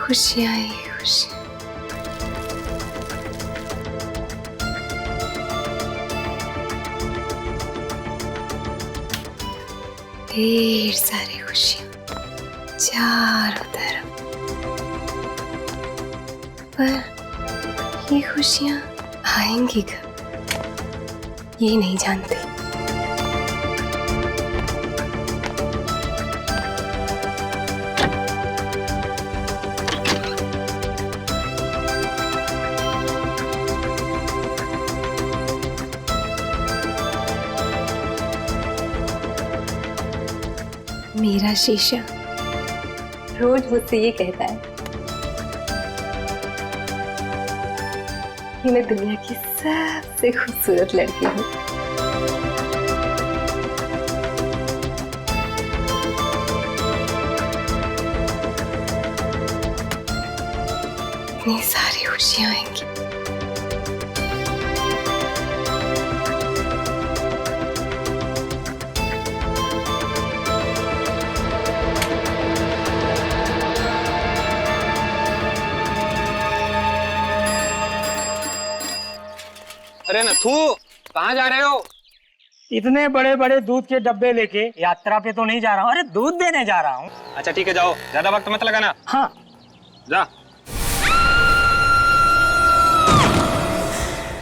खुशियां ही खुशियां। ढेर सारी खुशियां चारों तरफ, पर ये खुशियां आएंगी कब ये नहीं जानती। मेरा शीशा रोज मुझसे ये कहता है कि मैं दुनिया की सबसे खूबसूरत लड़की हूँ। इतनी सारी खुशियां आएंगी। अरे नथु, कहाँ जा रहे हो? इतने बड़े बड़े दूध के डब्बे लेके यात्रा पे तो नहीं जा रहा हूँ, अरे दूध देने जा रहा हूँ। अच्छा ठीक है, जाओ, ज्यादा वक्त मत लगाना। हाँ जा।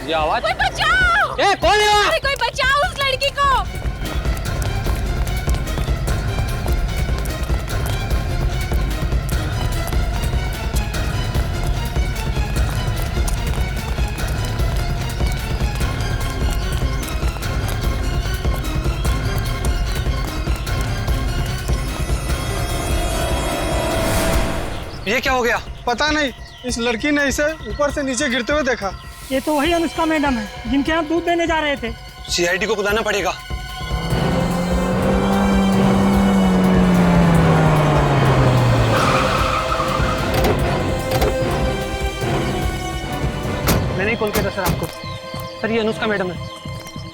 ये आवाज? कोई बचाओ! ए, कौन है वहाँ? अरे कोई बचाओ उस लड़की को! ये क्या हो गया? पता नहीं, इस लड़की ने इसे ऊपर से नीचे गिरते हुए देखा। ये तो वही अनुष्का मैडम है जिनके यहाँ दूध देने जा रहे थे। सीआईडी को बुलाना पड़ेगा। मैंने ही कॉल किया था सर आपको। सर ये अनुष्का मैडम है,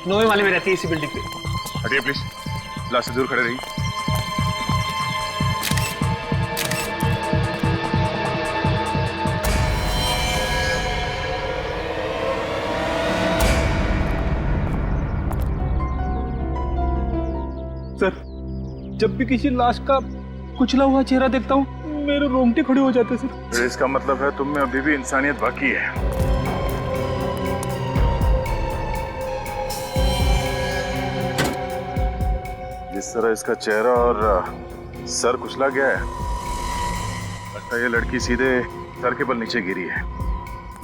9वें माले में रहती है इसी बिल्डिंग पे। हटिए प्लीज, क्लास से दूर खड़े रहिए। सर, जब भी किसी लाश का कुचला हुआ चेहरा देखता हूँ मेरे रोंगटे खड़े हो जाते सर। तो इसका मतलब है तुम में अभी भी इंसानियत बाकी है। जिस तरह इसका चेहरा और सर कुचला गया है, लगता है ये लड़की सीधे सर के बल नीचे गिरी है।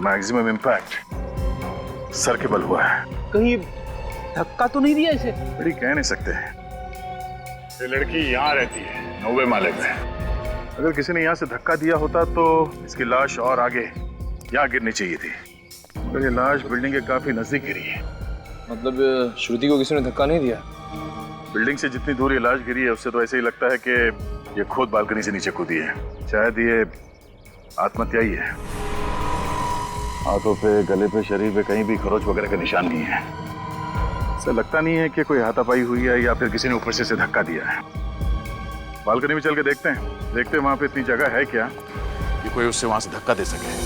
मैक्सिमम इम्पैक्ट सर के बल हुआ है। कहीं धक्का तो नहीं दिया इसे? बड़ी कह नहीं सकते। ये लड़की यहाँ रहती है 9वें माले में। अगर किसी ने यहाँ से धक्का दिया होता तो इसकी लाश और आगे यहाँ गिरनी चाहिए थी, मगर ये लाश बिल्डिंग के काफी नजदीक गिरी है। मतलब श्रुति को किसी ने धक्का नहीं दिया? बिल्डिंग से जितनी दूर ये लाश गिरी है उससे तो ऐसे ही लगता है कि ये खुद बालकनी से नीचे कूदी है। शायद ये आत्महत्या ही है। हाथों पे, गले पे, शरीर पे कहीं भी खरोच वगैरह का निशान नहीं है। ऐसा लगता नहीं है कि कोई हाथापाई हुई है या फिर किसी ने ऊपर से इसे धक्का दिया है। बालकनी में चल के देखते हैं वहां पे इतनी जगह है क्या कि कोई उससे वहां से धक्का दे सके।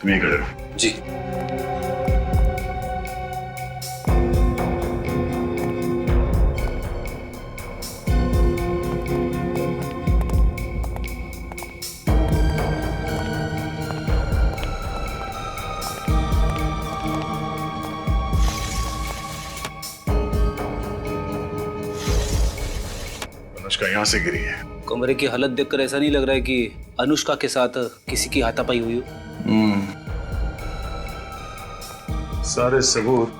तुम ये खड़े रहो। जी। अनुष्का यहाँ से गिरी है। कमरे की हालत देखकर ऐसा नहीं लग रहा है कि अनुष्का के साथ किसी की हाथापाई हुई हो। सारे सबूत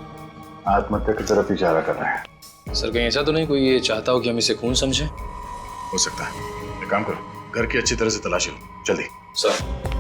आत्महत्या की तरफ इशारा कर रहे हैं। सर कहीं ऐसा तो नहीं कोई ये चाहता हो कि हम इसे खून समझे? हो सकता है। एक काम करो, घर की अच्छी तरह से तलाशी लो, जल्दी। सर।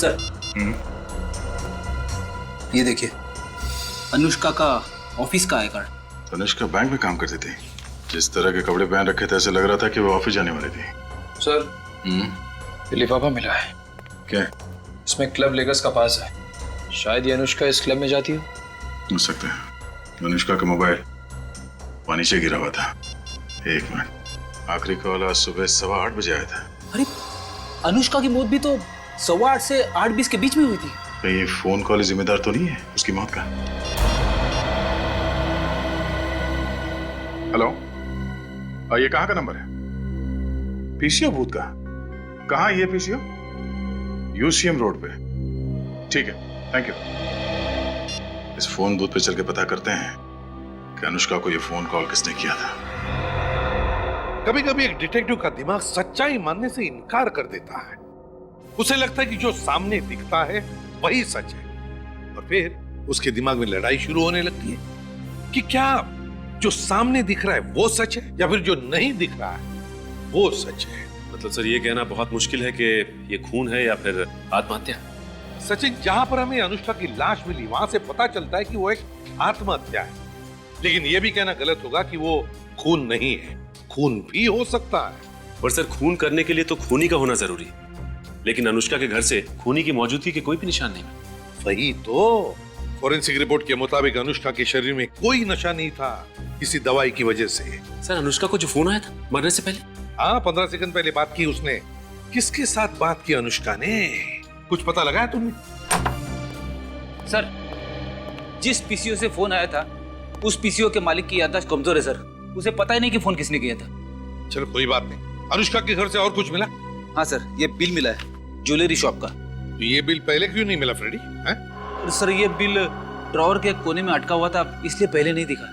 सर, ये देखिए, अनुष्का का ऑफिस का आई कार्ड। अनुष्का बैंक में काम करती थी। जिस तरह के कपड़े पहन रखे थे ऐसे लग रहा था कि वो ऑफिस जाने वाली थी। सर, ये लिफाफा मिला है। क्या? इसमें क्लब लेगस का पास है। शायद ये अनुष्का इस क्लब में जाती हो सकता है। अनुष्का का मोबाइल वहाँ नीचे गिरा हुआ था। एक मिनट, आखिरी कॉल आज सुबह 8:15 बजे आया था। अरे, अनुष्का की मौत भी तो 8:15 से 8:20 के बीच में हुई थी। कहीं ये फोन कॉल जिम्मेदार तो नहीं है उसकी मौत का? हेलो, ये कहाँ का नंबर है? पीसीओ बूथ का? कहाँ ये पीसीओ? यूसीएम रोड पे। ठीक है, थैंक यू। इस फोन बूथ पे चल के पता करते हैं कि अनुष्का को ये फोन कॉल किसने किया था। कभी कभी एक डिटेक्टिव का दिमाग सच्चाई मानने से इनकार कर देता है। उसे लगता है कि जो सामने दिखता है वही सच है, और फिर उसके दिमाग में लड़ाई शुरू होने लगती है कि क्या जो सामने दिख रहा है वो सच है या फिर जो नहीं दिख रहा है वो सच है। मतलब सर, ये कहना बहुत मुश्किल है कि ये खून है या फिर आत्महत्या। सचिन, जहां पर हमें अनुष्का की लाश मिली वहां से पता चलता है कि वो एक आत्महत्या है, लेकिन यह भी कहना गलत होगा कि वो खून नहीं है। खून भी हो सकता है। पर सर, खून करने के लिए तो खूनी का होना जरूरी, लेकिन अनुष्का के घर से खूनी की मौजूदगी के कोई भी निशान नहीं। वही तो, फॉरेंसिक रिपोर्ट के मुताबिक अनुष्का के शरीर में कोई नशा नहीं था, किसी दवाई की वजह से। सर, अनुष्का को जो फोन आया था मरने से पहले? हाँ, 15 सेकंड पहले बात की उसने। किसके साथ बात की अनुष्का ने? कुछ पता लगा है तुमने? सर, जिस पीसीओ से फोन आया था उस पीसीओ के मालिक की याददाश्त कमजोर है सर। उसे पता ही नहीं कि फोन किसने किया था। चलो कोई बात नहीं। अनुष्का के घर से और कुछ मिला? हाँ सर, ये बिल मिला है ज्वेलरी शॉप का। तो ये बिल पहले क्यों नहीं मिला फ्रेडी? सर, ये बिल ड्रॉअर के कोने में अटका हुआ था, इसलिए पहले नहीं दिखा।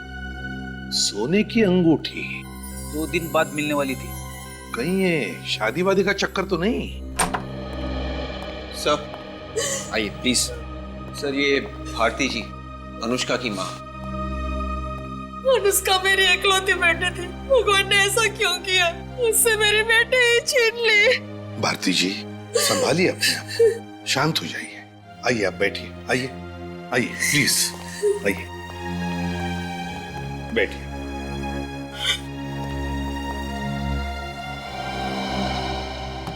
सोने की अंगूठी 2 दिन बाद मिलने वाली थी। कहीं ये शादी वादी का चक्कर तो नहीं? सर, आइए प्लीज। सर, ये भारती जी, अनुष्का की माँ। अनुष्का मेरी इकलौती बेटी थी। भगवान ने ऐसा क्यों किया? उससे मेरे बेटे ही छीन लिए। भारती जी, संभालिए अपने आप, शांत हो जाइए। आइए, आप बैठिए। आइए आइए प्लीज, आइए बैठिए।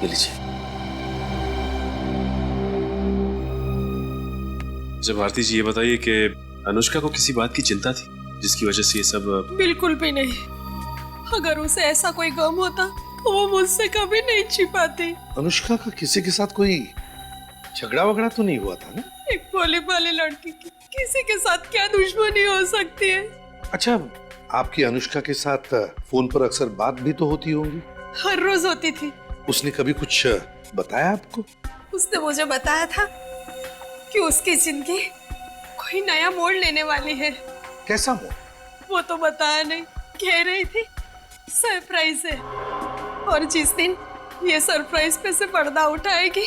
ये लीजिए। जब भारती जी, ये बताइए कि अनुष्का को किसी बात की चिंता थी जिसकी वजह से ये सब? बिल्कुल भी नहीं। अगर उसे ऐसा कोई गम होता तो वो मुझसे कभी नहीं छिपाती। अनुष्का का किसी के साथ कोई झगड़ा वगड़ा तो नहीं हुआ था ना? एक भोली भाली लड़की की किसी के साथ क्या दुश्मनी हो सकती है? अच्छा, आपकी अनुष्का के साथ फोन पर अक्सर बात भी तो होती होंगी? हर रोज होती थी। उसने कभी कुछ बताया आपको? उसने मुझे बताया था कि उसकी जिंदगी कोई नया मोड़ लेने वाली है। कैसा मोड़? वो तो बताया नहीं, कह रही थी सरप्राइज है, और जिस दिन ये सरप्राइज पे से पर्दा उठाएगी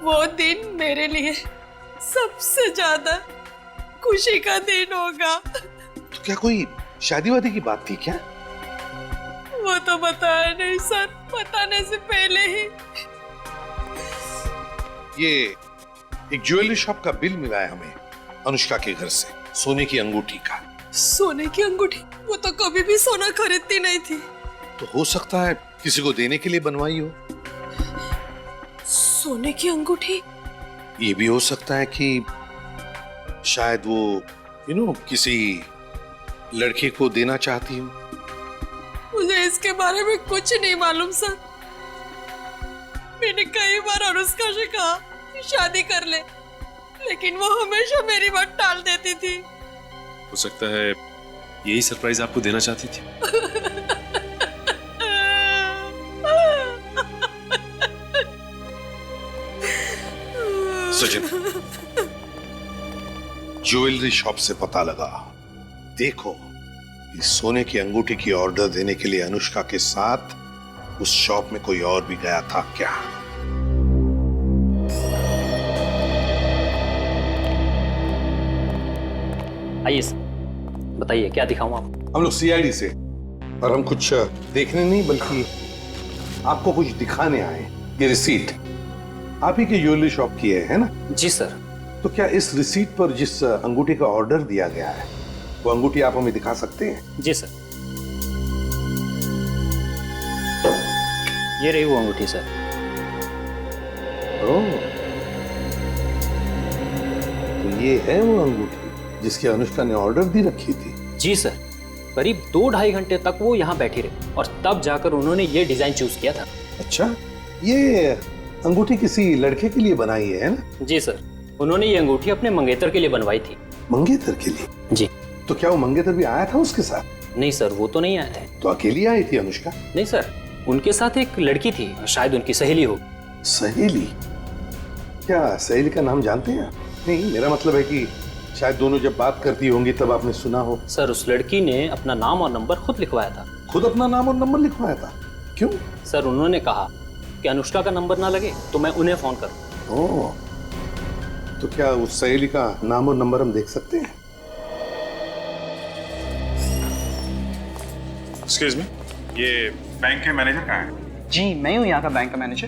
वो दिन मेरे लिए सबसे ज्यादा खुशी का दिन होगा। तो क्या कोई शादी वादी की बात थी क्या? वो तो बताया नहीं सर, बताने से पहले ही। ये एक ज्वेलरी शॉप का बिल मिला है हमें अनुष्का के घर से, सोने की अंगूठी का। सोने की अंगूठी? वो तो कभी भी सोना खरीदती नहीं थी। तो हो सकता है किसी को देने के लिए बनवाई हो। सोने की अंगूठी? ये भी हो सकता है कि शायद वो किसी लड़के को देना चाहती हो। मुझे इसके बारे में कुछ नहीं मालूम सर। मैंने कई बार अनुष्का से कहा कि शादी कर ले, लेकिन वो हमेशा मेरी बात टाल देती थी। हो सकता है यही सरप्राइज आपको देना चाहती थी। सचिन, ज्वेलरी शॉप से पता लगा। देखो, इस सोने की अंगूठी की ऑर्डर देने के लिए अनुष्का के साथ उस शॉप में कोई और भी गया था क्या? आइए सर, बताइए क्या दिखाऊं आपको? हम लोग सीआईडी से, और हम कुछ देखने नहीं बल्कि आपको कुछ दिखाने आए। ये रिसीट आप ही की ज्वेलरी शॉप की है ना? जी सर। तो क्या इस रिसीट पर जिस अंगूठी का ऑर्डर दिया गया है वो अंगूठी आप हमें दिखा सकते हैं? जी सर। ये रही वो अंगूठी सर। ओह, तो ये है वो अंगूठी जिसकी अनुष्का ने ऑर्डर दी रखी थी? जी सर। करीब 2-2.5 घंटे तक वो यहाँ बैठी रही और तब जाकर उन्होंने ये डिजाइन चूज किया था। अच्छा, ये अंगूठी किसी लड़के के लिए बनाई है ना? जी सर। उन्होंने ये अंगूठी अपने मंगेतर के लिए बनवाई थी। मंगेतर के लिए? जी। तो क्या वो मंगेतर भी आया था उसके साथ? नहीं सर, वो तो नहीं आए थे। तो अकेली आई थी अनुष्का? नहीं सर, उनके साथ एक लड़की थी, शायद उनकी सहेली हो। सहेली? क्या सहेली का नाम जानते हैं? नहीं, मेरा मतलब है कि शायद दोनों जब बात करती होंगी तब आपने सुना हो। सर, उस लड़की ने अपना नाम और नंबर खुद लिखवाया था। खुद अपना नाम और नंबर लिखवाया था? क्यों? सर, उन्होंने कहा कि अनुष्का का नंबर ना लगे तो मैं उन्हें फोन करूं। ओह, तो क्या उस सहेली का नाम और नंबर हम देख सकते हैं? एक्सक्यूज मी, ये बैंक के मैनेजर कहाँ है? जी, मैं हूँ यहाँ का बैंक का मैनेजर।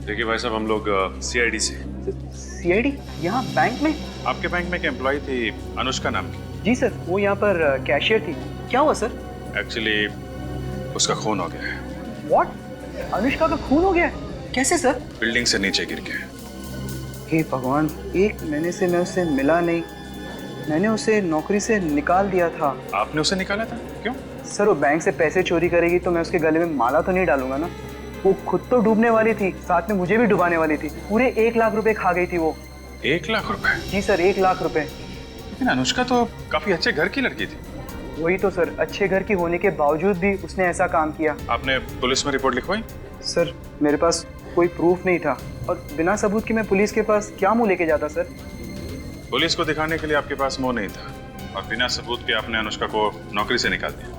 देखिए भाई साहब, हम लोग सीआईडी से। सीआईडी? यहाँ बैंक में? आपके बैंक में एक एम्प्लॉय थी अनुष्का नाम की। जी सर, वो यहाँ पर कैशियर थी। क्या हुआ सर? एक्चुअली उसका खून हो गया है। व्हाट? अनुष्का का खून हो गया है? कैसे सर? बिल्डिंग से नीचे गिर के। हे भगवान, 1 महीने से मैं उससे मिला नहीं। मैंने उसे नौकरी से निकाल दिया था। आपने उसे निकाला था? क्यों? सर, वो बैंक से पैसे चोरी करेगी तो मैं उसके गले में माला तो नहीं डालूंगा ना। वो खुद तो डूबने वाली थी, साथ में मुझे भी डुबाने वाली थी। पूरे 1 लाख रुपए खा गई थी वो। 1 लाख रुपए? जी सर, 1 लाख रुपए। लेकिन अनुष्का तो काफी अच्छे घर की लड़की थी। वही तो सर, अच्छे घर की होने के बावजूद भी उसने ऐसा काम किया। आपने पुलिस में रिपोर्ट लिखवाई? सर, मेरे पास कोई प्रूफ नहीं था और बिना सबूत के मैं पुलिस के पास क्या मुंह लेके जाता सर? पुलिस को दिखाने के लिए आपके पास मुंह नहीं था और बिना सबूत के आपने अनुष्का को नौकरी से निकाल दिया।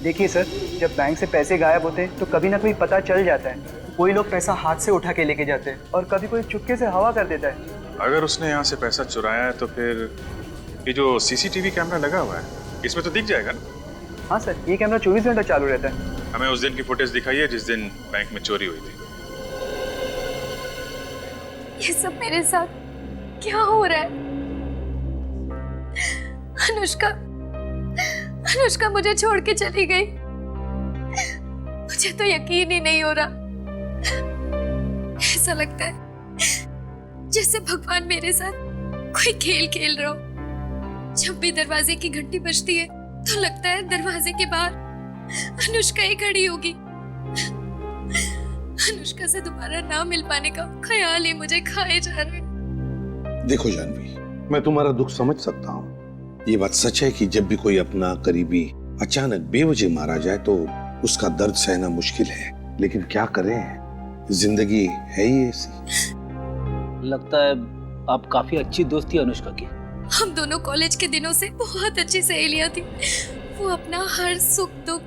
देखिए सर, जब बैंक से पैसे गायब होते हैं तो कभी ना कभी पता चल जाता है। कोई लोग पैसा हाथ से उठा के लेके जाते हैं और कभी कोई चुपके से हवा कर देता है। अगर उसने यहाँ से पैसा चुराया है तो फिर ये जो सीसीटीवी कैमरा लगा हुआ है इसमें तो दिख जाएगा ना? हाँ सर, ये कैमरा 24 घंटा चालू रहता है। हमें उस दिन की फुटेज दिखाइए जिस दिन बैंक में चोरी हुई थी। ये सब मेरे साथ क्या हो रहा है? अनुष्का मुझे छोड़ के चली गई। मुझे तो यकीन ही नहीं हो रहा। ऐसा लगता है जैसे भगवान मेरे साथ कोई खेल खेल रहा हो। जब भी दरवाजे की घंटी बजती है तो लगता है दरवाजे के बाहर अनुष्का ही खड़ी होगी। अनुष्का से दोबारा ना मिल पाने का ख्याल ही मुझे खाए जा रहा है। देखो जानवी, मैं तुम्हारा दुख समझ सकता हूँ। ये बात सच है कि जब भी कोई अपना करीबी अचानक बेवजह मारा जाए तो उसका दर्द सहना मुश्किल है, लेकिन क्या करें, जिंदगी है ही ऐसी। लगता है आप काफी अच्छी दोस्त थी अनुष्का की। हम दोनों कॉलेज के दिनों से बहुत अच्छी सहेलियां थी। वो अपना हर सुख दुख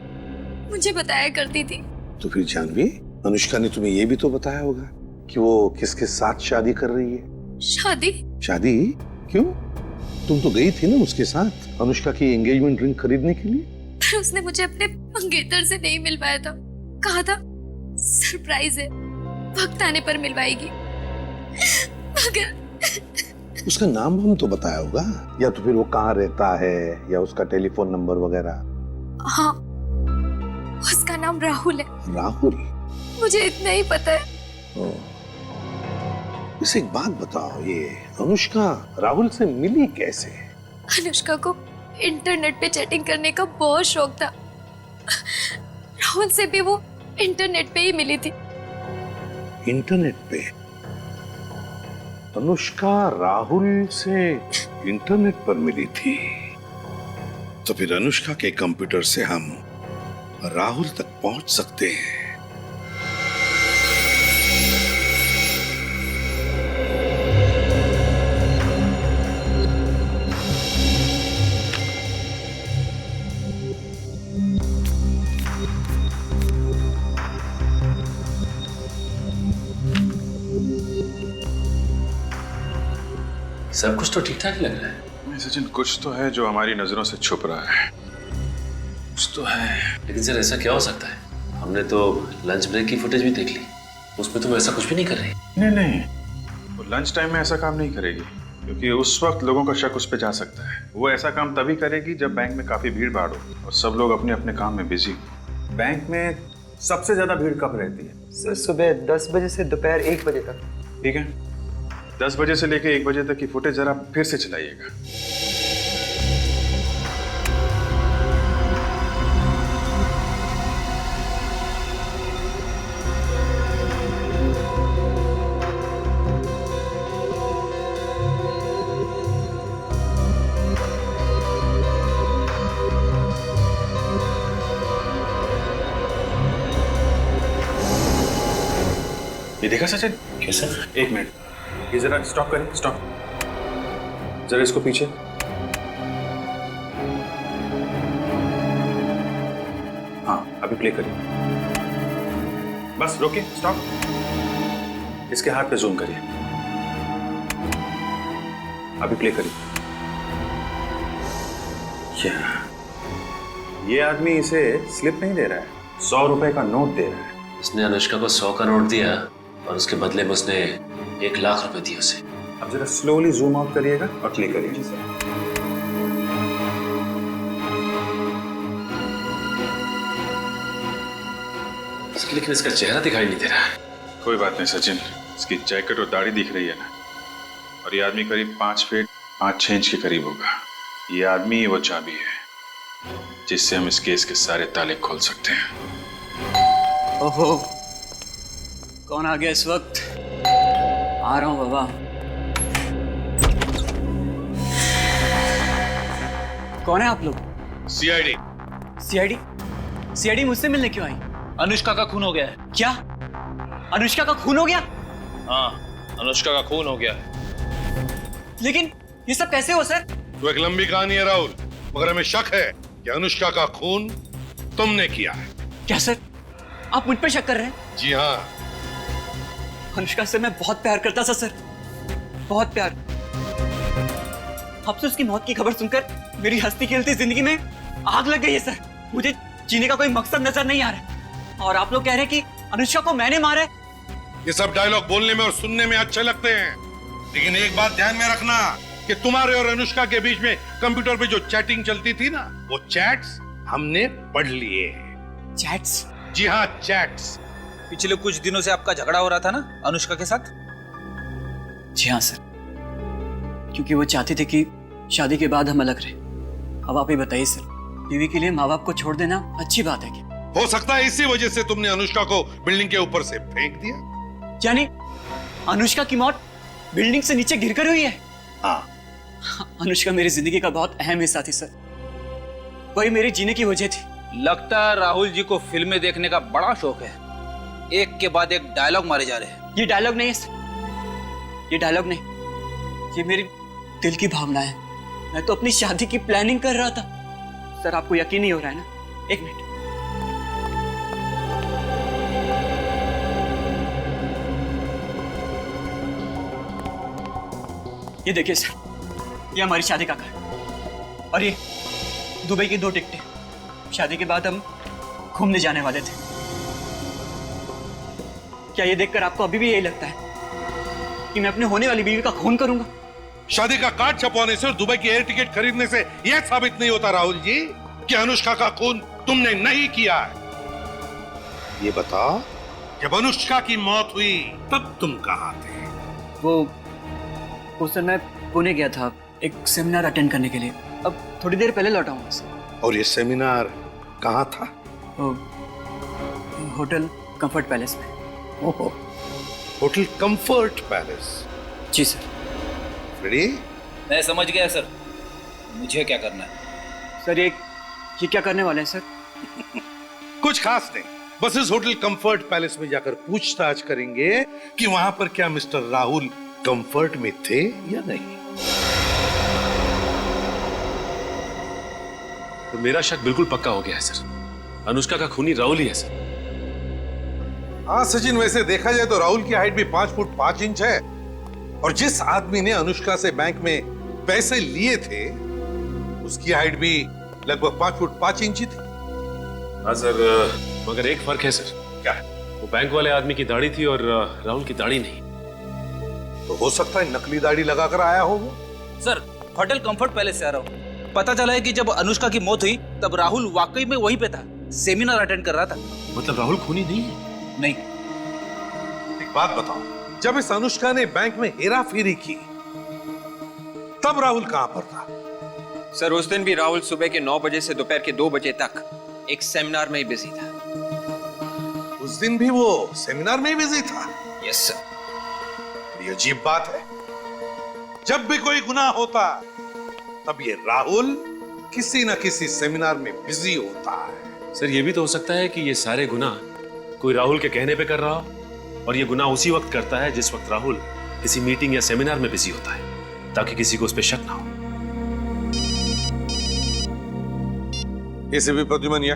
मुझे बताया करती थी। तो फिर जानवी, अनुष्का ने तुम्हें ये भी तो बताया होगा कि वो किसके साथ शादी कर रही है? शादी? शादी? क्यों? तुम तो गई थी ना उसके साथ अनुष्का की एंगेजमेंट रिंग खरीदने के लिए। पर उसने मुझे अपने मंगेतर से नहीं मिलवाया था। कहा था सरप्राइज है, वक्त आने पर मिलवाएगी। मगर उसका नाम हम तो बताया होगा, या तो फिर वो कहाँ रहता है या उसका टेलीफोन नंबर वगैरह। हाँ, उसका नाम राहुल है। राहुल? मुझे इतना ही पता है। इसे एक बात बताओ, ये अनुष्का राहुल से मिली कैसे? अनुष्का को इंटरनेट पे चैटिंग करने का बहुत शौक था। राहुल से भी वो इंटरनेट पे ही मिली थी। इंटरनेट पे? अनुष्का राहुल से इंटरनेट पर मिली थी? तो फिर अनुष्का के कंप्यूटर से हम राहुल तक पहुंच सकते हैं। सब कुछ तो ठीक ठाक लग रहा है। सचिन, कुछ तो है जो हमारी नजरों से छुप रहा है। कुछ तो है। लेकिन सर ऐसा क्या हो सकता है? हमने तो लंच ब्रेक की फुटेज भी देख ली। उसमें तुम ऐसा कुछ भी नहीं कर रही? नहीं नहीं, वो लंच टाइम में ऐसा काम नहीं करेगी, क्योंकि उस वक्त लोगों का शक उस पर जा सकता है। वो ऐसा काम तभी करेगी जब बैंक में काफी भीड़ भाड़ हो और सब लोग अपने अपने काम में बिजी। बैंक में सबसे ज्यादा भीड़ कब रहती है? सर सुबह 10 बजे से दोपहर 1 बजे तक। ठीक है, 10 बजे से लेके 1 बजे तक की फुटेज जरा फिर से चलाइएगा। ये देखा सचिन? कैसा? 1 मिनट, ये जरा स्टॉप करें, स्टॉप। जरा इसको पीछे। हाँ, अभी प्ले करिए। बस रोके, स्टॉप। इसके हाथ पे जूम करिए। अभी प्ले करिए। ये आदमी इसे स्लिप नहीं दे रहा है, 100 रुपए का नोट दे रहा है। उसने अनुष्का को 100 का नोट दिया और उसके बदले में उसने 1 लाख रुपए दिए उसे। अब जरा स्लोली जूम आउट करिएगा और प्ले करिए। लेकिन इसका चेहरा दिखाई नहीं दे रहा है। कोई बात नहीं सचिन, इसकी जैकेट और दाढ़ी दिख रही है ना, और ये आदमी करीब 5 फीट 5-6 इंच के करीब होगा। ये आदमी ही वो चाबी है जिससे हम इस केस के सारे ताले खोल सकते हैं। ओहो, कौन आ गया इस वक्त? आ रहा हूँ बाबा। कौन है आप लोग? सीआईडी। सीआईडी? सीआईडी मुझसे मिलने क्यों आई? अनुष्का का खून हो गया है। क्या? अनुष्का का खून हो गया? हाँ, अनुष्का का खून हो गया है। लेकिन ये सब कैसे हो सर? तो एक लंबी कहानी है राहुल, मगर हमें शक है कि अनुष्का का खून तुमने किया है। क्या सर, आप मुझ पर शक कर रहे हैं? जी हाँ। अनुष्का से मैं बहुत प्यार करता था सर, बहुत प्यार। अब से उसकी मौत की खबर सुनकर मेरी हंसती खेलती जिंदगी में आग लग गई है सर। मुझे जीने का कोई मकसद नजर नहीं आ रहा है। और आप लोग कह रहे हैं कि अनुष्का को मैंने मारा है। ये सब डायलॉग बोलने में और सुनने में अच्छे लगते हैं, लेकिन एक बात ध्यान में रखना कि तुम्हारे और अनुष्का के बीच में कंप्यूटर पे जो चैटिंग चलती थी ना, वो चैट्स हमने पढ़ लिए। चैट्स? जी हाँ, चैट्स। पिछले कुछ दिनों से आपका झगड़ा हो रहा था ना अनुष्का के साथ? जी हाँ सर, क्योंकि वो चाहती थी कि शादी के बाद हम अलग रहे। अब आप ही बताइए सर, बीवी के लिए माँ बाप को छोड़ देना अच्छी बात है क्या? हो सकता है इसी वजह से तुमने अनुष्का को बिल्डिंग के ऊपर से फेंक दिया। यानी अनुष्का की मौत बिल्डिंग से नीचे गिरकर हुई है? हाँ। अनुष्का मेरी जिंदगी का बहुत अहम हिस्सा थी सर, वही मेरे जीने की वजह थी। लगता है राहुल जी को फिल्में देखने का बड़ा शौक है। एक के बाद एक डायलॉग मारे जा रहे हैं। ये डायलॉग नहीं है सर, ये डायलॉग नहीं, ये मेरी दिल की भावना है। मैं तो अपनी शादी की प्लानिंग कर रहा था सर। आपको यकीन नहीं हो रहा है ना? एक मिनट। ये देखिए सर, ये हमारी शादी का घर, और ये दुबई की 2 टिकटें। शादी के बाद हम घूमने जाने वाले थे। क्या ये देखकर आपको अभी भी यही लगता है कि मैं अपने होने वाली बीवी का खून करूंगा? शादी का कार्ड छपवाने से और दुबई की एयर टिकट खरीदने से यह साबित नहीं होता राहुल जी कि अनुष्का का खून तुमने नहीं किया है। ये बताओ, जब अनुष्का की मौत हुई तब तुम कहाँ थे? वो सर, मैं पुणे गया था एक सेमिनार अटेंड करने के लिए। अब थोड़ी देर पहले लौटा हूँ सर। और ये सेमिनार कहाँ था? होटल कंफर्ट पैलेस में। ओहो, होटल कंफर्ट पैलेस। जी सर। रेडी? मैं समझ गया सर, मुझे क्या करना है? सर ये क्या करने वाले हैं सर? कुछ खास नहीं, बस इस होटल कंफर्ट पैलेस में जाकर पूछताछ करेंगे कि वहां पर क्या मिस्टर राहुल कंफर्ट में थे या नहीं। तो मेरा शक बिल्कुल पक्का हो गया है सर, अनुष्का का खूनी राहुल ही है सर। हाँ सचिन, वैसे देखा जाए तो राहुल की हाइट भी 5 फुट 5 इंच है, और जिस आदमी ने अनुष्का से बैंक में पैसे लिए थे उसकी हाइट भी लगभग 5 फुट 5 इंच थी। हाँ सर, मगर एक फर्क है सर। क्या? वो बैंक वाले आदमी की दाढ़ी थी और राहुल की दाढ़ी नहीं। तो हो सकता है नकली दाढ़ी लगाकर आया हो वो। सर होटल कंफर्ट पैलेस से आ रहा हूँ। पता चला है कि जब अनुष्का की मौत हुई तब राहुल वाकई में वहीं पे था, सेमिनार अटेंड कर रहा था। मतलब राहुल खूनी नहीं है? नहीं। एक बात बताओ, जब इस अनुष्का ने बैंक में हेरा फेरी की तब राहुल कहां पर था? सर उस दिन भी राहुल सुबह के 9 बजे से दोपहर के 2 बजे तक एक सेमिनार में ही बिजी था। उस दिन भी वो सेमिनार में ही बिजी था? Yes sir. ये अजीब बात है, जब भी कोई गुनाह होता तब ये राहुल किसी न किसी सेमिनार में बिजी होता है। सर ये भी तो हो सकता है कि ये सारे गुनाह कोई राहुल के कहने पे कर रहा हो और ये गुनाह उसी वक्त करता है जिस वक्त राहुल किसी मीटिंग या सेमिनार में बिजी होता है, ताकि किसी को उस पर शक ना हो। इसे भी प्रद्युमन या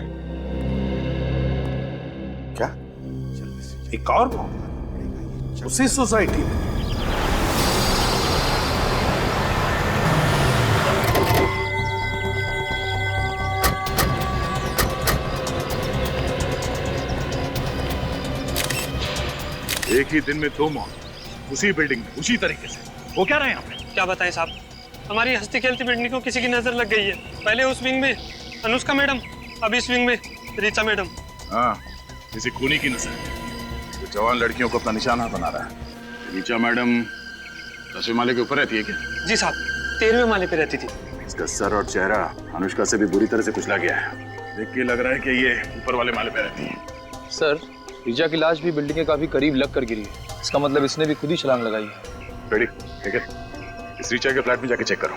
क्या एक और उसी सोसाइटी में? एक ही दिन में 2 मौत, उसी बिल्डिंग में, उसी तरीके से। वो क्या रहे हैं यहाँ पे? क्या बताएं साहब, हमारी हंसती खेलती बिल्डिंग को किसी की नजर लग गई है। पहले उस विंग में अनुष्का मैडम, अब इस विंग में ऋचा मैडम। हाँ, किसी खूनी की नजर। जो जवान लड़कियों को अपना निशाना बना रहा है। ऋचा मैडम 10वें माले के ऊपर रहती है क्या? जी साहब, 13वें माले पे रहती थी। इसका सर और चेहरा अनुष्का से भी बुरी तरह से कुचला गया है। देख के लग रहा है कि ये ऊपर वाले माले पे रहती है। सर ऋचा की लाश भी बिल्डिंग के काफी करीब लग कर गिरी है। इसका मतलब इसने भी खुद ही छलांग लगाई है। रेडी, ठीक है। इस ऋचा के फ्लैट में जाके चेक करो।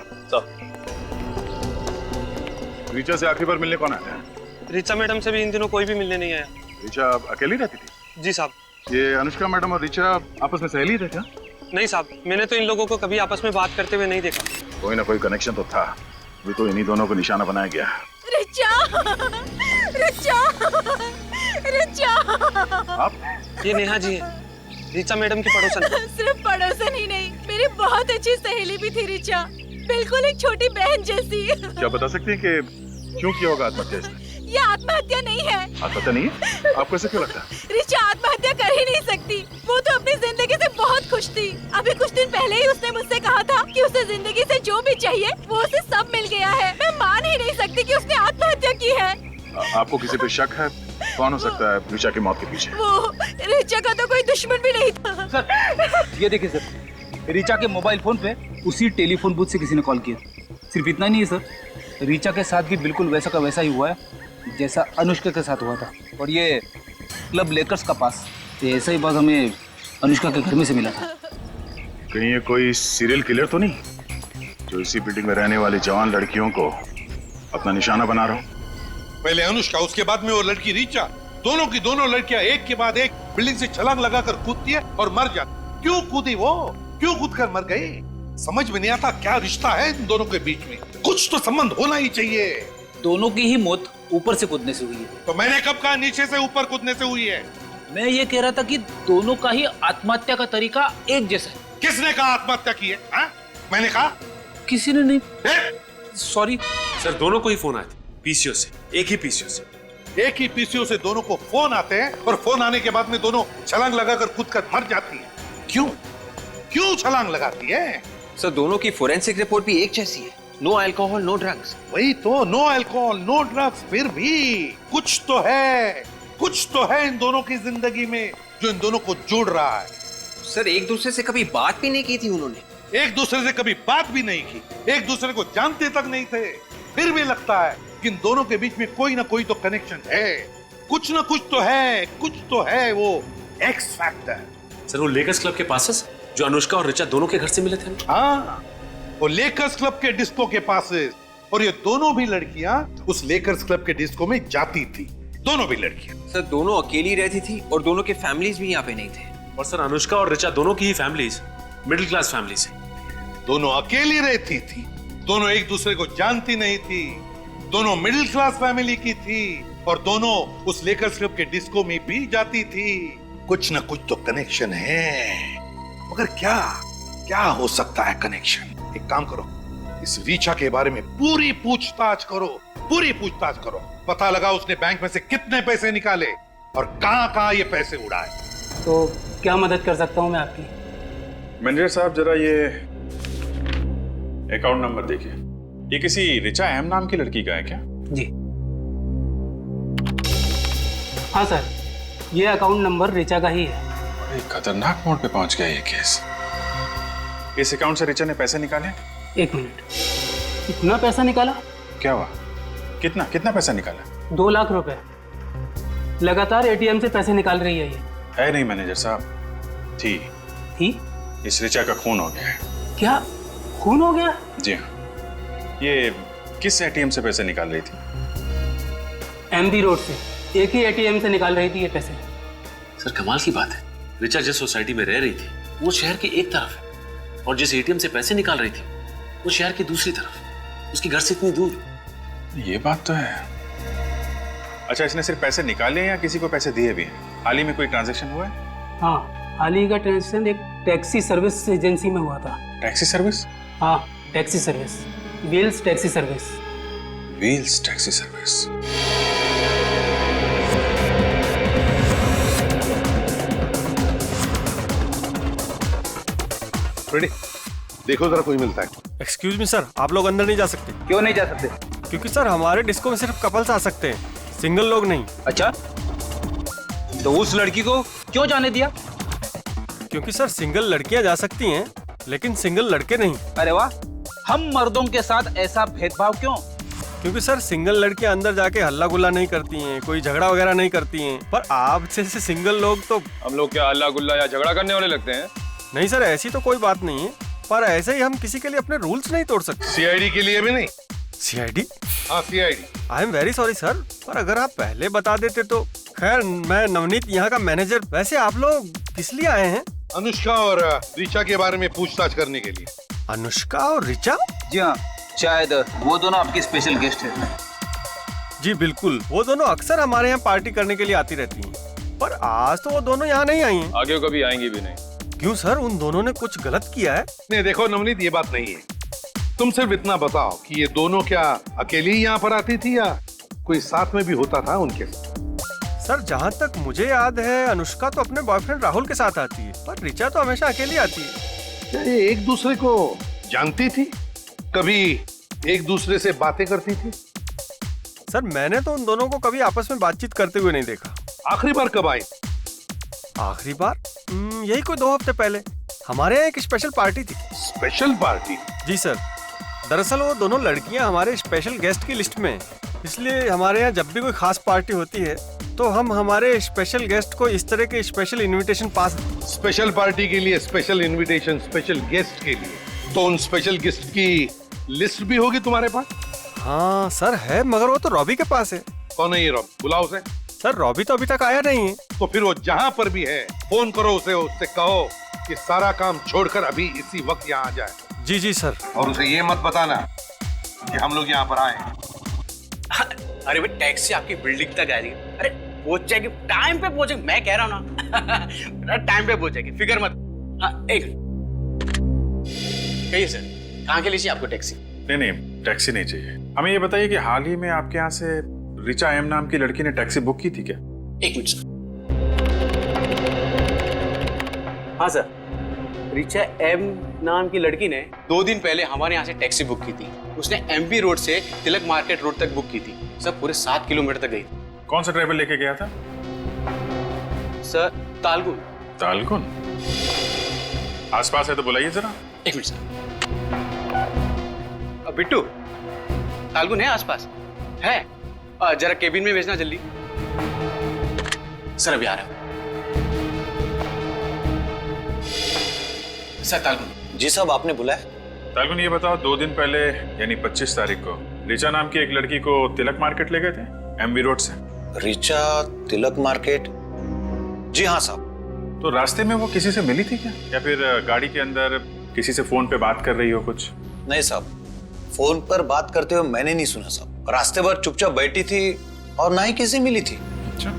ऋचा से आखिरी बार मिलने कौन आया था? ऋचा मैडम से भी इन दिनों कोई भी मिलने नहीं आया। ऋचा अकेली रहती थी? जी साहब। ये अनुष्का मैडम और ऋचा आपस में सहेली थे क्या? नहीं साहब, मैंने तो इन लोगों को कभी आपस में बात करते हुए नहीं देखा। कोई ना कोई कनेक्शन तो था, वो तो इन्हीं दोनों को निशाना बनाया गया। रिचा, रिचा, रिचा। आप? ये नेहा जी है, ऋचा मैडम की पड़ोसन। सिर्फ पड़ोसन ही नहीं, मेरी बहुत अच्छी सहेली भी थी रिचा, बिल्कुल एक छोटी बहन जैसी। क्या बता सकते हैं कि क्यों किया होगा आत्महत्या इसने? ये आत्महत्या नहीं है। आत्महत्या नहीं है? आपको ऐसा क्यों लगता है? रिचा आत्महत्या कर ही नहीं सकती, वो तो अपनी जिंदगी से बहुत खुश थी। अभी कुछ दिन पहले ही उसने मुझसे कहा था कि उसे जिंदगी से जो भी चाहिए वो उसे सब मिल गया है। मैं मान ही नहीं सकती कि उसने आत्महत्या की है। आपको किसी पे शक है? कौन हो सकता है ऋचा की मौत के पीछे? वो ऋचा का तो कोई दुश्मन भी नहीं था। सर ये देखिए सर, ऋचा के मोबाइल फोन पे उसी टेलीफोन बूथ से किसी ने कॉल किया। सिर्फ इतना ही नहीं है सर, ऋचा के साथ भी बिल्कुल वैसा का वैसा ही हुआ है जैसा अनुष्का के साथ हुआ था। और ये क्लब लेकर्स का पास, ये ऐसा ही बात हमें अनुष्का के घर में से मिला था। कहीं ये कोई सीरियल किलर तो नहीं जो इसी बिल्डिंग में रहने वाली जवान लड़कियों को अपना निशाना बना रहा हो? पहले अनुष्का, उसके बाद में वो लड़की ऋचा, दोनों की दोनों लड़कियां एक के बाद एक बिल्डिंग से छलांग लगाकर कूदती है और मर जाती। क्यों कूदी वो? क्यों कूदकर मर गई? समझ में नहीं आता क्या रिश्ता है इन दोनों के बीच में। कुछ तो संबंध होना ही चाहिए। दोनों की ही मौत ऊपर से कूदने से हुई है। तो मैंने कब कहा नीचे से ऊपर कूदने से हुई है? मैं ये कह रहा था कि दोनों का ही आत्महत्या का तरीका एक जैसा है। किसने कहा आत्महत्या की है? हा? मैंने कहा? किसी ने नहीं। सॉरी सर, दोनों को ही फोन आए थे पीसीओ से, एक ही पीसीओ से। एक ही पीसीओ से दोनों को फोन आते हैं और फोन आने के बाद में दोनों छलांग लगाकर कूदकर मर जाती है। क्यों? क्यों छलांग लगाती है? सर दोनों की फोरेंसिक रिपोर्ट भी एक जैसी है, नो अल्कोहल नो ड्रग्स। वही तो, नो अल्कोहल नो ड्रग्स। फिर भी कुछ तो है, कुछ तो है इन दोनों की जिंदगी में जो इन दोनों को जोड़ रहा है। सर एक दूसरे से कभी बात भी नहीं की थी उन्होंने, एक दूसरे से कभी बात भी नहीं की, एक दूसरे को जानते तक नहीं थे। फिर भी लगता है कि इन दोनों के बीच में कोई ना कोई तो कनेक्शन है, कुछ ना कुछ तो है, कुछ तो है वो एक्स फैक्टर। सर वो लेकर्स क्लब के पासेस जो अनुष्का और ऋचा दोनों के घर से मिले थे। हाँ, वो लेकर्स क्लब के डिस्को के पासेस। और ये दोनों भी लड़कियां उस लेकर्स क्लब के डिस्को में जाती थी, दोनों भी लड़कियां। सर दोनों अकेली रहती थी और दोनों के फैमिलीज भी यहाँ पे नहीं थे। और सर अनुष्का और ऋचा दोनों की ही फैमिलीज मिडिल क्लास फैमिलीज है। दोनों अकेली रहती थी, दोनों एक दूसरे को जानती नहीं थी, दोनों मिडिल क्लास फैमिली की थी और दोनों उस लेकर्स क्लब के डिस्को में भी जाती थी। कुछ ना कुछ तो कनेक्शन है, मगर क्या क्या हो सकता है कनेक्शन? एक काम करो, इस ऋचा के बारे में पूरी पूछताछ करो, पूरी पूछताछ करो। पता लगा उसने बैंक में से कितने पैसे निकाले, और कहां ये पैसे उड़ाए। तो क्या मदद कर सकता हूँ मैं आपकी? मैनेजर साहब जरा ये अकाउंट नंबर देखिए। ये किसी रिचा एम नाम की लड़की का है क्या? जी हाँ सर, ये अकाउंट नंबर रिचा का ही है। बड़े खतरनाक मोड़ पे पहुंच गया ये केस। इस अकाउंट से रिचा ने पैसे निकाले? 1 मिनट, इतना पैसा निकाला? क्या हुआ? कितना कितना पैसा निकाला? 2 लाख रुपए। लगातार एटीएम से पैसे निकाल रही है ये। है नहीं मैनेजर साहब, थी इस रिचा का खून हो गया है। क्या खून हो गया? जी हाँ। ये किस एटीएम से पैसे निकाल रही थी? एमबी रोड से, एक ही एटीएम से निकाल रही थी ये पैसे। सर कमाल की बात है, रिचा जिस सोसाइटी में रह रही थी वो शहर के एक तरफ है, और जिस एटीएम से पैसे निकाल रही थी वो शहर की दूसरी तरफ, उसके घर से इतनी दूर। ये बात तो है। अच्छा, इसने सिर्फ पैसे निकाले या किसी को पैसे दिए भी हैं? हाल ही में कोई ट्रांजैक्शन हुआ है? हाँ, हाल ही का ट्रांजेक्शन एक टैक्सी सर्विस एजेंसी में हुआ था। Taxi service? हाँ, taxi service, wheels taxi service. Wheels taxi service. Ready, देखो जरा कोई मिलता है। एक्सक्यूज मी सर, आप लोग अंदर नहीं जा सकते। क्यों नहीं जा सकते? क्योंकि सर हमारे डिस्को में सिर्फ कपल्स आ सकते हैं, सिंगल लोग नहीं। अच्छा, तो उस लड़की को क्यों जाने दिया? क्योंकि सर सिंगल लड़कियां जा सकती हैं लेकिन सिंगल लड़के नहीं। अरे वाह, हम मर्दों के साथ ऐसा भेदभाव क्यों? क्योंकि सर सिंगल लड़कियां अंदर जाके हल्ला गुल्ला नहीं करती हैं, कोई झगड़ा वगैरह नहीं करती हैं, पर आप जैसे सिंगल लोग तो। हम लोग क्या हल्ला गुल्ला या झगड़ा करने वाले लगते हैं? नहीं सर, ऐसी तो कोई बात नहीं है, पर ऐसे ही हम किसी के लिए अपने रूल्स नहीं तोड़ सकते। सीआईडी के लिए भी नहीं? सीआईडी? हाँ CID. I am very sorry sir, पर अगर आप पहले बता देते तो। खैर, मैं नवनीत यहाँ का मैनेजर। वैसे आप लोग किस लिए आए हैं? अनुष्का और रिचा के बारे में पूछताछ करने के लिए। अनुष्का और रिचा? जी हाँ, शायद वो दोनों आपके स्पेशल गेस्ट हैं। जी बिल्कुल, वो दोनों अक्सर हमारे यहाँ पार्टी करने के लिए आती रहती हैं, पर आज तो वो दोनों यहाँ नहीं आई हैं। आगे कभी आएंगी भी नहीं। क्यों सर, उन दोनों ने कुछ गलत किया है? नहीं देखो नवनीत, ये बात नहीं है। तुम सिर्फ इतना बताओ कि ये दोनों क्या अकेली ही यहाँ पर आती थी या कोई साथ में भी होता था उनके साथ? सर जहाँ तक मुझे याद है, अनुष्का तो अपने बॉयफ्रेंड राहुल के साथ आती है, पर रिचा तो हमेशा अकेली आती है। क्या ये एक दूसरे को जानती थी? कभी एक दूसरे से बातें करती थी? सर मैंने तो उन दोनों को कभी आपस में बातचीत करते हुए नहीं देखा। आखिरी बार कब आई? आखिरी बार यही कोई 2 हफ्ते पहले। हमारे यहाँ एक स्पेशल पार्टी थी। Special party? जी सर, दरअसल वो दोनों लड़कियां हमारे स्पेशल गेस्ट की लिस्ट में हैं, इसलिए हमारे यहाँ जब भी कोई खास पार्टी होती है तो हम हमारे स्पेशल गेस्ट को इस तरह के स्पेशल इनविटेशन पास। स्पेशल पार्टी के लिए स्पेशल इनविटेशन स्पेशल गेस्ट के लिए, तो उन स्पेशल गेस्ट की लिस्ट भी होगी तुम्हारे पास? हाँ सर है, मगर वो तो रॉबी के पास है। कौन है ये रॉबी? बुलाओ उसे। सर रॉबी तो अभी तक आया नहीं है। तो फिर वो जहाँ पर भी है फोन करो उसे, उससे कहो कि सारा काम छोड़कर अभी इसी वक्त यहाँ आ जाए। जी जी सर। और उसे ये मत बताना कि हम लोग यहाँ पर आए। अरे भाई, टैक्सी आपकी बिल्डिंग तक आ रही है। अरे पहुंच जाएगी, टाइम पे पहुंचेगी, मैं कह रहा हूँ ना। टाइम पे पहुंचेगी, फिक्र मत। हाँ, एक कहिए सर, कहाँ के लिए चाहिए आपको टैक्सी? नहीं, टैक्सी नहीं चाहिए हमें। ये बताइए कि हाल ही में आपके यहाँ से रिचा एम नाम की लड़की ने टैक्सी बुक की थी क्या? 1 मिनट सर। हाँ सर, रिचा एम नाम की लड़की ने 2 दिन पहले हमारे यहाँ से टैक्सी बुक की थी। उसने एमपी रोड से तिलक मार्केट रोड तक बुक की थी। सर पूरे 7 किलोमीटर तक गई थी। कौन सा ड्राइवर लेके गया था? सर तालगुन। तालगुन? आसपास है तो बुलाइए जरा। 1 मिनट सर। बिट्टू, तालगुन है आसपास? है? जरा केबिन में भेजना जल्दी। सर अभी आ रहा हूं। सर तालगुन। जी साहब, आपने बुलाया? तालगुन ये बताओ, 2 दिन पहले यानी 25 तारीख को रिचा नाम की एक लड़की को तिलक मार्केट ले गए थे एमबी रोड से। रिचा तिलक मार्केट? जी हाँ साहब। तो रास्ते में वो किसी से मिली थी क्या, या फिर गाड़ी के अंदर किसी से फोन पे बात कर रही हो कुछ? नहीं साहब, फोन पर बात करते हुए मैंने नहीं सुना साहब। रास्ते पर चुपचाप बैठी थी और ना ही किसी मिली थी। अच्छा,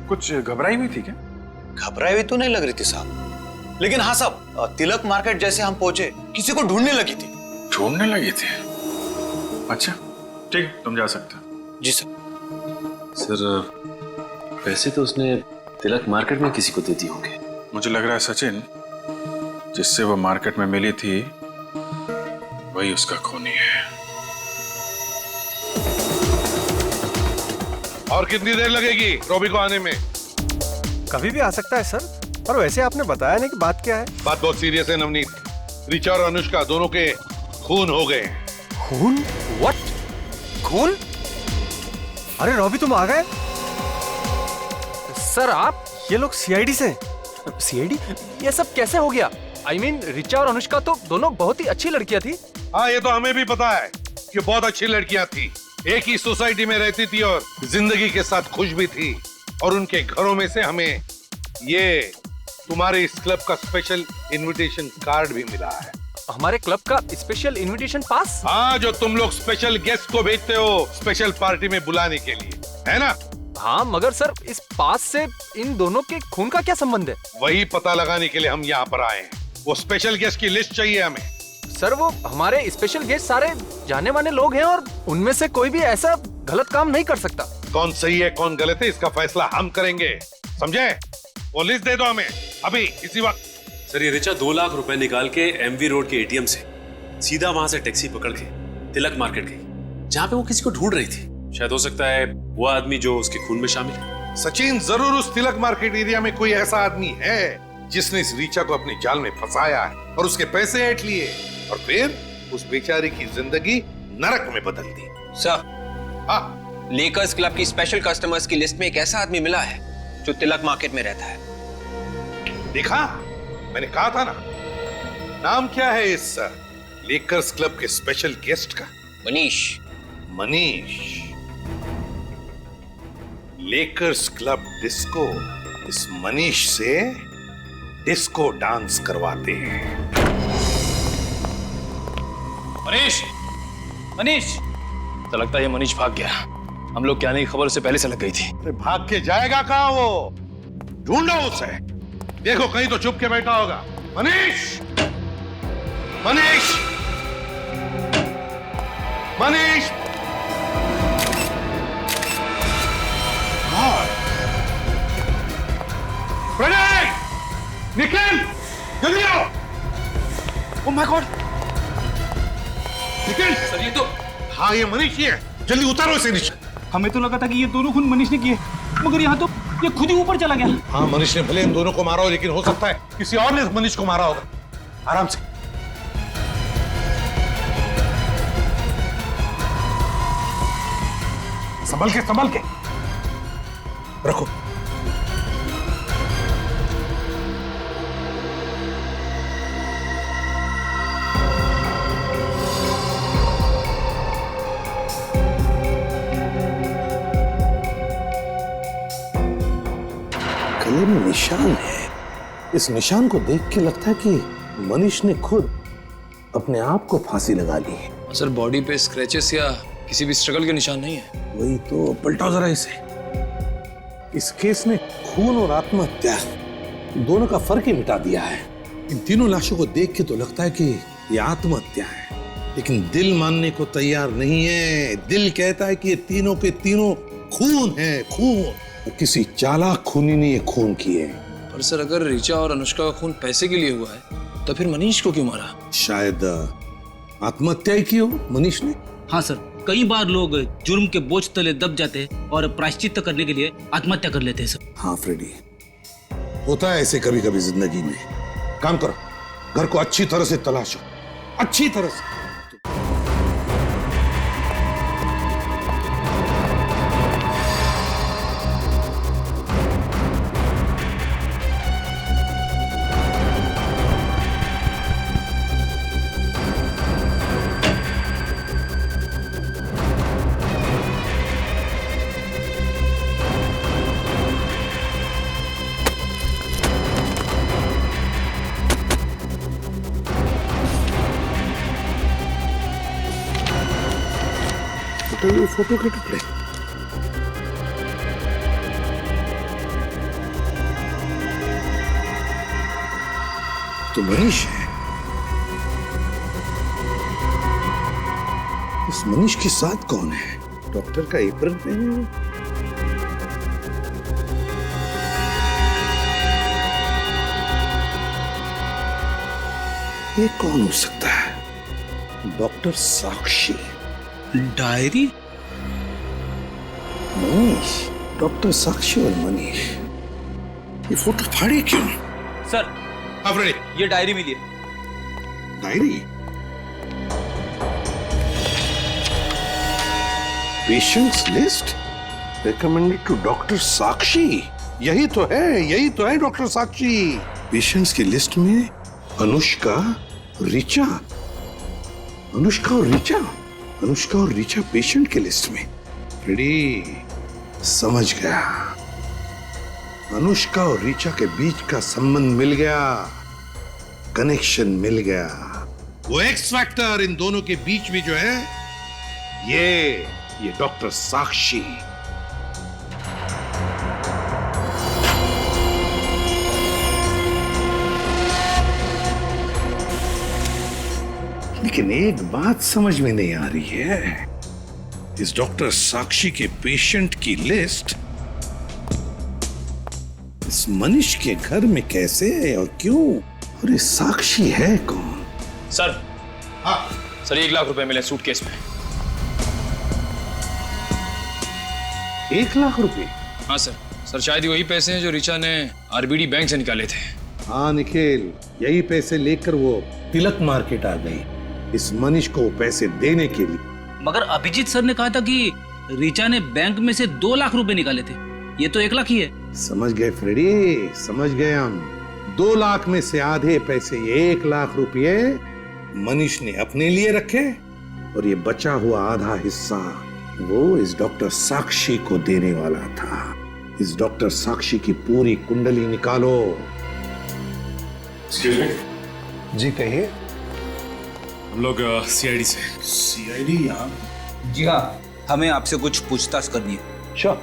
कुछ घबराई हुई थी क्या? घबराई हुई तो नहीं लग रही थी साहब, लेकिन हाँ साहब, तिलक मार्केट जैसे हम पहुंचे किसी को ढूंढने लगी थी। ढूंढने लगी थी? अच्छा ठीक है, तुम जा सकते हो। जी सर। सर पैसे तो उसने तिलक मार्केट में किसी को दे दिए होंगे। मुझे लग रहा है सचिन, जिससे वो मार्केट में मिली थी वही उसका खूनी है। और कितनी देर लगेगी रॉबी को आने में? कभी भी आ सकता है सर। और वैसे आपने बताया नहीं कि बात क्या है? बात बहुत सीरियस है नवनीत। रिचा और अनुष्का दोनों के खून हो गए। खून? व्हाट? खून? अरे रॉबी तुम आ गए? सर आप? ये लोग सीआईडी से? सीआईडी? ये सब कैसे हो गया? I mean, रिचा और अनुष्का तो दोनों बहुत ही अच्छी लड़कियां थी। हाँ, ये तो हमें भी पता है कि बहुत अच्छी लड़कियां थी। एक ही सोसाइटी में रहती थी और जिंदगी के साथ खुश भी थी। और उनके घरों में से हमें ये तुम्हारे इस क्लब का स्पेशल इनविटेशन कार्ड भी मिला है। हमारे क्लब का स्पेशल इनविटेशन पास? हाँ, जो तुम लोग स्पेशल गेस्ट को भेजते हो स्पेशल पार्टी में बुलाने के लिए, है ना? हाँ, मगर सर इस पास से इन दोनों के खून का क्या संबंध है? वही पता लगाने के लिए हम यहाँ पर आए हैं। वो स्पेशल गेस्ट की लिस्ट चाहिए हमें। सर वो हमारे स्पेशल गेस्ट सारे जाने माने लोग हैं और उनमें से कोई भी ऐसा गलत काम नहीं कर सकता। कौन सही है कौन गलत है इसका फैसला हम करेंगे, समझे? वो लिस्ट दे दो हमें अभी इसी वक्त। सर ये रिचा 2 लाख रुपए निकाल के एमवी रोड के एटीएम से सीधा वहां से टैक्सी पकड़ के तिलक मार्केट गई, जहां पे वो किसी को ढूंढ रही थी। शायद हो सकता है वो आदमी जो उसके खून में शामिल है। सचिन, जरूर उस तिलक मार्केट एरिया में कोई ऐसा आदमी है जिसने इस रिचा को अपने जाल में फंसाया है और उसके पैसे ऐंठ लिए और फिर उस बेचारी की जिंदगी नरक में बदल दी। सर, हाँ, लेकर्स क्लब की स्पेशल कस्टमर्स की लिस्ट में एक ऐसा आदमी मिला है जो तिलक मार्केट में रहता है। देखा, मैंने कहा था ना। नाम क्या है इस लेकर्स क्लब के स्पेशल गेस्ट का? Manish. Manish. Lakers club disco इस मनीष से डिस्को डांस करवाते हैं। मनीष, मनीष, तो लगता है ये मनीष भाग गया। हम लोग क्या नहीं खबर उसे पहले से लग गई थी। अरे भाग के जाएगा कहां वो? ढूंढो उसे। देखो कहीं तो छुप के बैठा होगा। मनीष, मनीष, मनीष। प्रणय, निखिल, जल्दी आओ। Oh my God, Nikhil. Sir ये तो, हाँ ये मनीष ही है। जल्दी उतारो इसे नीचे। हमें तो लगा था कि ये दोनों खून मनीष ने किए, मगर यहाँ तो ये खुद ही ऊपर चला गया। हाँ, मनीष ने भले इन दोनों को मारा हो, लेकिन हो सकता है किसी और ने मनीष को मारा होगा। आराम से। संभल के, संभल के रखो। गले में निशान है। इस निशान को देख के लगता है कि मनीष ने खुद अपने आप को फांसी लगा ली है। सर बॉडी पे स्क्रैचेस या किसी भी स्ट्रगल के निशान नहीं है। वही तो, पलटाओ जरा इसे। इस केस ने खून और आत्महत्या दोनों का फर्क ही मिटा दिया है। इन तीनों लाशों को देख के तो लगता है कि ये आत्महत्या है, लेकिन दिल मानने को तैयार नहीं है। दिल कहता है कि ये तीनों के तीनों खून है, खून। किसी चालाक खूनी ने ये खून किए। पर सर अगर रिचा और अनुष्का का खून पैसे के लिए हुआ है तो फिर मनीष को क्यों मारा? शायद आत्महत्या ही की हो मनीष ने। हाँ सर, कई बार लोग जुर्म के बोझ तले दब जाते हैं और प्रायश्चित करने के लिए आत्महत्या कर लेते हैं सर। हाँ फ्रेडी, होता है ऐसे कभी कभी जिंदगी में। काम करो, घर को अच्छी तरह से तलाशो, अच्छी तरह से। ये फोटो के टुकड़े तो मनीष है। इस मनीष के साथ कौन है? डॉक्टर का एप्रन पहने हुए। ये कौन हो सकता है? डॉक्टर साक्षी। डायरी? मनीष, डॉक्टर साक्षी और मनीष, ये फोटो फाड़े क्यों? सर अरे ये डायरी मिली है। Diary? Patients list recommended to doctor Sakshi. यही तो है डॉक्टर साक्षी। पेशेंट्स की लिस्ट में अनुष्का और ऋचा पेशेंट के लिस्ट में। रेडी, समझ गया। अनुष्का और ऋचा के बीच का संबंध मिल गया, कनेक्शन मिल गया। वो एक्स फैक्टर इन दोनों के बीच में जो है, ये डॉक्टर साक्षी। लेकिन एक बात समझ में नहीं आ रही है, इस डॉक्टर साक्षी के पेशेंट की लिस्ट इस मनीष के घर में कैसे है और क्यों? और ये साक्षी है कौन? सर, सर 1 लाख रुपए मिले सूटकेस में। 1 लाख रुपए? हाँ सर शायद वही पैसे हैं जो ऋचा ने आरबीडी बैंक से निकाले थे। हाँ निखिल, यही पैसे लेकर वो तिलक मार्केट आ गई इस मनीष को पैसे देने के लिए। मगर अभिजीत सर ने कहा था कि ऋचा ने बैंक में से 2 लाख रुपए निकाले थे, ये तो 1 लाख ही है। समझ गए फ्रेडी, समझ गए हम। 2 लाख में से आधे पैसे, 1 लाख रुपए मनीष ने अपने लिए रखे और ये बचा हुआ आधा हिस्सा वो इस डॉक्टर साक्षी को देने वाला था। इस डॉक्टर साक्षी की पूरी कुंडली निकालो। जी कहिए। हम लोग सीआईडी से। सीआईडी यहाँ? जी हाँ, हमें आपसे कुछ पूछताछ करनी है। श्योर।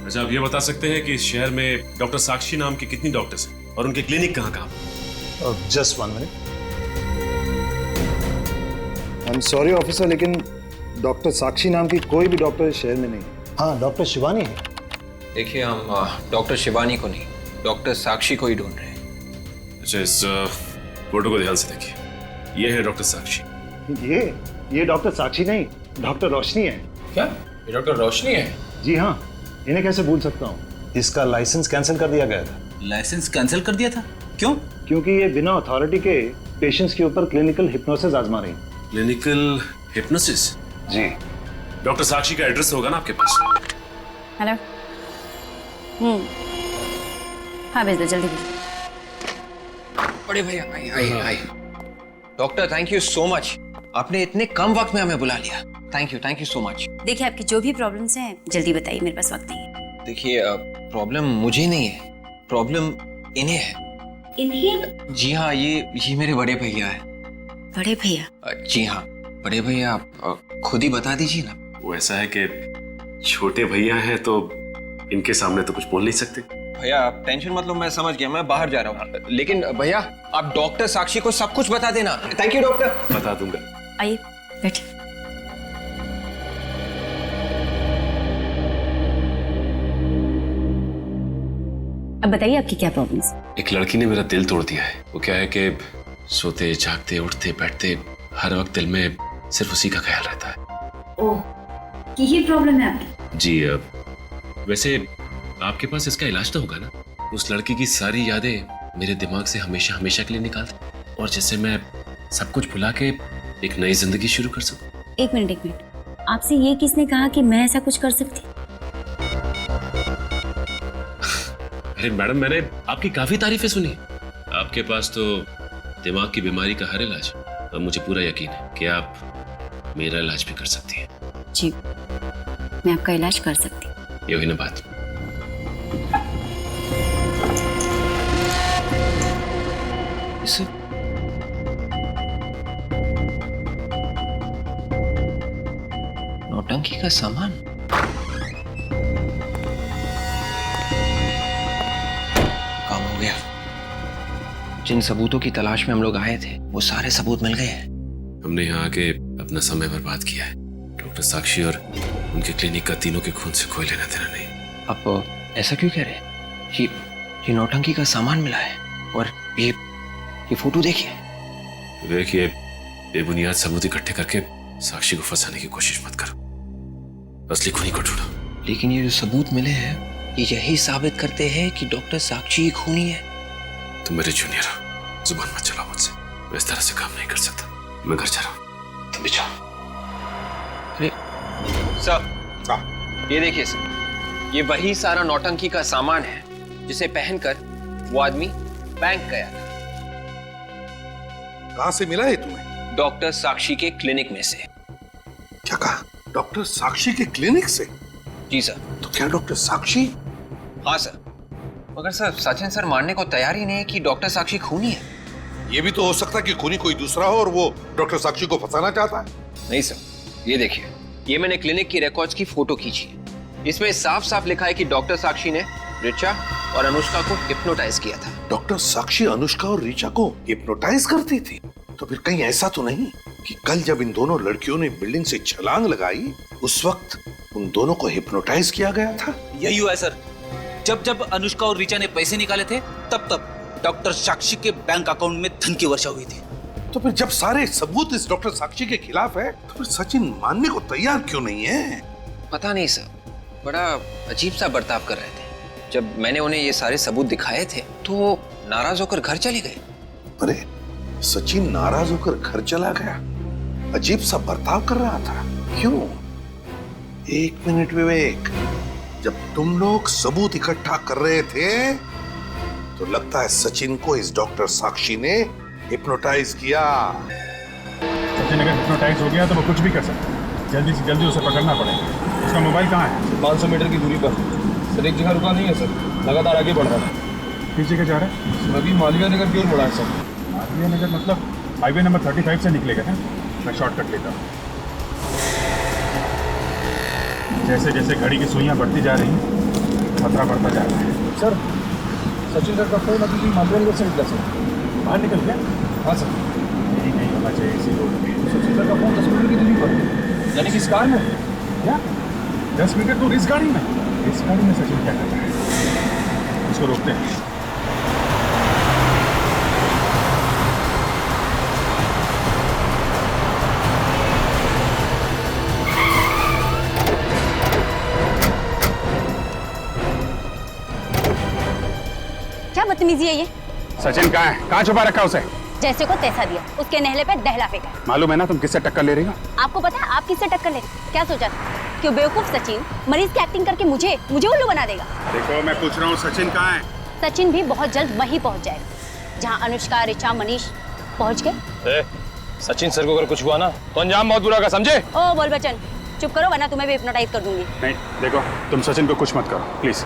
अच्छा, आप ये बता सकते हैं कि इस शहर में डॉक्टर साक्षी नाम के कितनी डॉक्टर्स हैं और उनके क्लिनिक कहाँ? Just 1 minute. I am sorry officer, लेकिन डॉक्टर साक्षी नाम की कोई भी डॉक्टर इस शहर में नहीं। हाँ, डॉक्टर शिवानी है। देखिए, हम डॉक्टर शिवानी को नहीं, डॉक्टर साक्षी को ही ढूंढ रहे हैं। अच्छा, इस फोटो को ध्यान से देखिए। ये है डॉक्टर साक्षी। ये डॉक्टर साक्षी नहीं, डॉक्टर रोशनी है। क्या ये डॉक्टर रोशनी है? जी हाँ, इन्हें कैसे भूल सकता हूँ। इसका लाइसेंस कैंसिल कर दिया गया था। लाइसेंस कैंसिल कर दिया था? क्यों? क्योंकि ये बिना अथॉरिटी के पेशेंट्स के ऊपर क्लिनिकल हिप्नोसिस आजमा रही। Clinical hypnosis? जी। डॉक्टर साक्षी का एड्रेस होगा ना आपके पास? हेलो। हाँ भेज दो, जल्दी भेज। बड़े भैया आई। Doctor, thank you so much, आपने इतने कम वक्त में हमें बुला लिया। Thank you so much. देखिए, आपकी जो भी प्रॉब्लम्स हैं जल्दी बताइए, मेरे पास वक्त नहीं है। देखिए, प्रॉब्लम मुझे नहीं है, प्रॉब्लम इन्हें है। इन्हें? जी हाँ, ये मेरे बड़े भैया है। बड़े भैया? जी हाँ, बड़े भैया, आप खुद ही बता दीजिए ना। वो ऐसा है कि छोटे भैया हैं तो इनके सामने तो कुछ बोल नहीं सकते। भैया आप टेंशन मत लो, मैं समझ गया, मैं बाहर जा रहा हूँ। लेकिन भैया आप डॉक्टर साक्षी को सब कुछ बता देना। Thank you doctor. बता दूंगा। आइए बैठिए। अब बताइए आपकी क्या प्रॉब्लम्स? एक लड़की ने मेरा दिल तोड़ दिया है। वो क्या है कि सोते जागते उठते बैठते हर वक्त दिल में सिर्फ उसी का ख्याल रहता है। ओह, यही प्रॉब्लम है आपकी? जी, वैसे आपके पास इसका इलाज तो होगा ना? उस लड़की की सारी यादें मेरे दिमाग से हमेशा हमेशा के लिए निकाल दे और जिससे मैं सब कुछ भुला के एक नई जिंदगी शुरू कर सकूं। एक मिनट, आपसे ये किसने कहा कि मैं ऐसा कुछ कर सकती? अरे मैडम, मैंने आपकी काफी तारीफें सुनी। आपके पास तो दिमाग की बीमारी का हर इलाज है। अब मुझे पूरा यकीन है कि आप मेरा इलाज भी कर सकती हैं। जी, मैं आपका इलाज कर सकती हूँ। ये हुई ना बात। नौटंकी का सामान। काम हो गया। जिन सबूतों की तलाश में हम लोग आए थे वो सारे सबूत मिल गए हैं। हमने यहाँ आके अपना समय बर्बाद किया है। डॉक्टर साक्षी और उनके क्लिनिक का तीनों के खून से कोई लेना देना नहीं। आप ऐसा क्यों कह रहे हैं? ये नौटंकी का सामान मिला है और ये फोटो देखिए। विवेक, ये बेबुनियाद सबूत इकट्ठे करके साक्षी को फंसाने की कोशिश मत करो। असली खूनी को ढूंढो। लेकिन ये जो सबूत मिले हैं ये यही साबित करते हैं कि डॉक्टर साक्षी ही खूनी है। तुम मेरे जूनियर हो, जुबान मत चलाओ मुझसे। मैं इस तरह से काम नहीं कर सकता। मैं घर जा रहा हूँ, तुम भी जाओ। अरे सर, ये देखिए सर, ये वही सारा नौटंकी का सामान है जिसे पहनकर वो आदमी बैंक गया था। कहां से मिला है तुम्हें? डॉक्टर साक्षी के क्लिनिक में से। क्या कहा? डॉक्टर साक्षी के क्लिनिक से? जी सर। तो क्या डॉक्टर साक्षी? हाँ सर, मगर सर सचिन सर मानने को तैयार ही नहीं कि डॉक्टर साक्षी खूनी है। ये भी तो हो सकता है कि खूनी कोई दूसरा हो और वो डॉक्टर साक्षी को फंसाना चाहता है। नहीं सर, ये देखिए, ये मैंने क्लिनिक की रिकॉर्ड्स की फोटो खींची है। इसमें साफ साफ लिखा है कि डॉक्टर साक्षी ने ऋचा और अनुष्का को हिप्नोटाइज किया था। डॉक्टर साक्षी अनुष्का और ऋचा को हिप्नोटाइज करती थी? तो फिर कहीं ऐसा तो नहीं कि कल जब इन दोनों लड़कियों ने बिल्डिंग से छलांग लगाई उस वक्त उन दोनों को हिप्नोटाइज किया गया था? यही हुआ है सर। जब जब अनुष्का और ऋचा ने पैसे निकाले थे तब तब डॉक्टर साक्षी के बैंक अकाउंट में धन की वर्षा हुई थी। तो फिर जब सारे सबूत इस डॉक्टर साक्षी के खिलाफ है तो फिर सचिन मानने को तैयार क्यों नहीं है? पता नहीं सर, बड़ा अजीब सा बर्ताव कर रहे थे। जब मैंने उन्हें ये सारे सबूत दिखाए थे तो नाराज होकर घर चले गए। अरे सचिन नाराज होकर घर चला गया? अजीब सा बर्ताव कर रहा था, क्यों? एक मिनट विवेक, जब तुम लोग सबूत इकट्ठा कर रहे थे तो लगता है सचिन को इस डॉक्टर साक्षी ने हिप्नोटाइज किया। सचिन अगर हिप्नोटाइज हो गया तो वो कुछ भी कर सकता है। जल्दी से जल्दी उसे पकड़ना पड़ेगा। उसका मोबाइल कहाँ है? 500 मीटर की दूरी पर सर। एक जगह रुका नहीं है सर, लगातार आगे बढ़ रहा है। किस जगह जा रहा है? अभी मालवीय नगर की ओर मुड़ा है सर। मालवीय नगर मतलब हाईवे नंबर 35 से निकलेगा ना? मैं शॉर्टकट लेता हूँ। जैसे जैसे घड़ी की सुइयां बढ़ती जा रही हैं खतरा बढ़ता जा रहा है। सर सचिन सर का फोन अभी भी मालवीय नगर से निकला सर। बाहर निकल गया? हाँ सर। यही नहीं होना चाहिए इसी रोड पे। सचिन सर का फोन 10 मीटर की दूरी पर, यानी कि इस कार में। क्या 10 मीटर दूर इस गाड़ी में? इस गाड़ी में सचिन क्या कर रहा है? उसको रोकते हैं। क्या बदतमीजी है ये? सचिन कहाँ है? कहाँ छुपा रखा उसे? जैसे को तैसा दिया, उसके नहले पे दहला फेंका। मालूम है ना तुम किससे टक्कर ले रही हो? आपको पता है आप किससे टक्कर ले रही? क्या सोचा था कि बेवकूफ सचिन मरीज की एक्टिंग करके मुझे उल्लू बना देगा? देखो मैं पूछ रहा हूँ सचिन कहाँ है? सचिन भी बहुत जल्द वहीं पहुंच जाएगा जहाँ अनुष्का, ऋचा, मनीष पहुंच गए। सचिन सर को अगर कुछ हुआ ना तो अंजाम बहुत बुरा होगा, समझे? ओ बोल बच्चन, चुप करो वरना तुम्हें भी हिप्नोटाइज कर दूंगी। नहीं देखो, तुम सचिन को कुछ मत करो प्लीज।